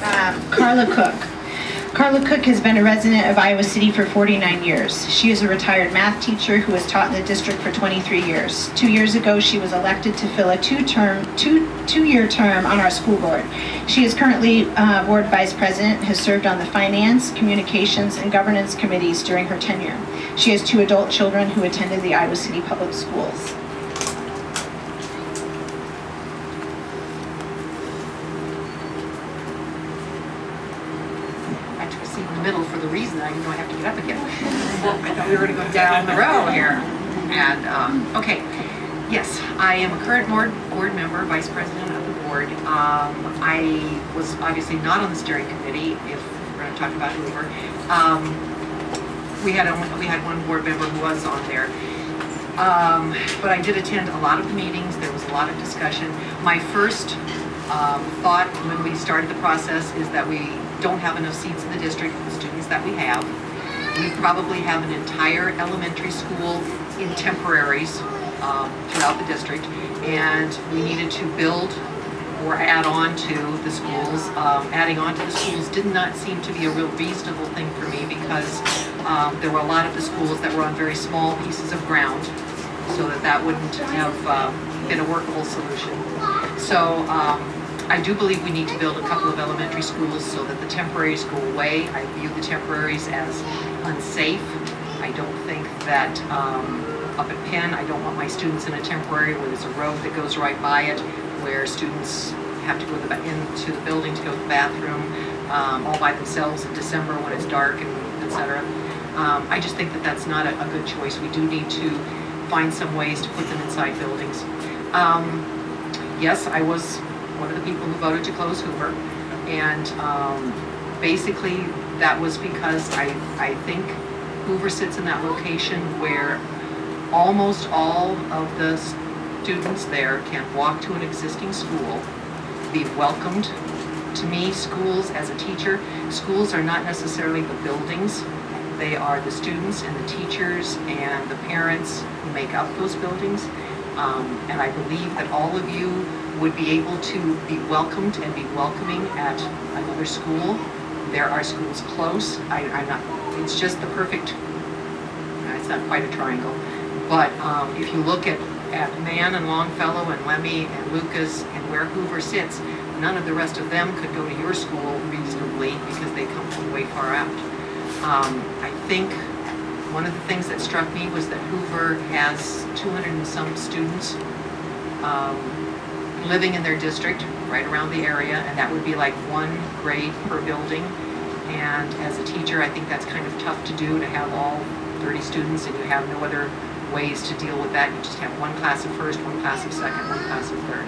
Karla Cook. Karla Cook has been a resident of Iowa City for 49 years. She is a retired math teacher who has taught in the district for 23 years. 2 years ago, she was elected to fill a two-year term on our school board. She is currently board vice president, has served on the finance, communications, and governance committees during her tenure. She has 2 adult children who attended the Iowa City Public Schools. Middle for the reason that I didn't know I have to get up again. I thought we were going to go down the row here. And, okay, yes, I am a current board member, vice president of the board. I was obviously not on the steering committee, if we're going to talk about Hoover. We had one board member who was on there. But I did attend a lot of the meetings. There was a lot of discussion. My first thought when we started the process is that we don't have enough seats in the district for the students that we have. We probably have an entire elementary school in temporaries throughout the district, and we needed to build or add on to the schools. Adding on to the schools did not seem to be a real reasonable thing for me because there were a lot of the schools that were on very small pieces of ground, so that wouldn't have been a workable solution. So I do believe we need to build a couple of elementary schools so that the temporaries go away. I view the temporaries as unsafe. I don't think that up at Penn, I don't want my students in a temporary where there's a road that goes right by it, where students have to go into the building to go to the bathroom all by themselves in December when it's dark and etc. I just think that that's not a good choice. We do need to find some ways to put them inside buildings. Yes, I was one of the people who voted to close Hoover, and basically that was because I think Hoover sits in that location where almost all of the students there can walk to an existing school, be welcomed. To me, schools, as a teacher, schools are not necessarily the buildings. They are the students and the teachers and the parents who make up those buildings. And I believe that all of you would be able to be welcomed and be welcoming at another school. There are schools close. It's just the perfect, it's not quite a triangle, but if you look at Mann and Longfellow and Lemmy and Lucas and where Hoover sits, none of the rest of them could go to your school reasonably because they come from way far out. I think one of the things that struck me was that Hoover has 200 and some students living in their district right around the area, and that would be like 1 grade per building. And as a teacher, I think that's kind of tough to do, to have all 30 students and you have no other ways to deal with that. You just have 1 class of first, 1 class of second, 1 class of third.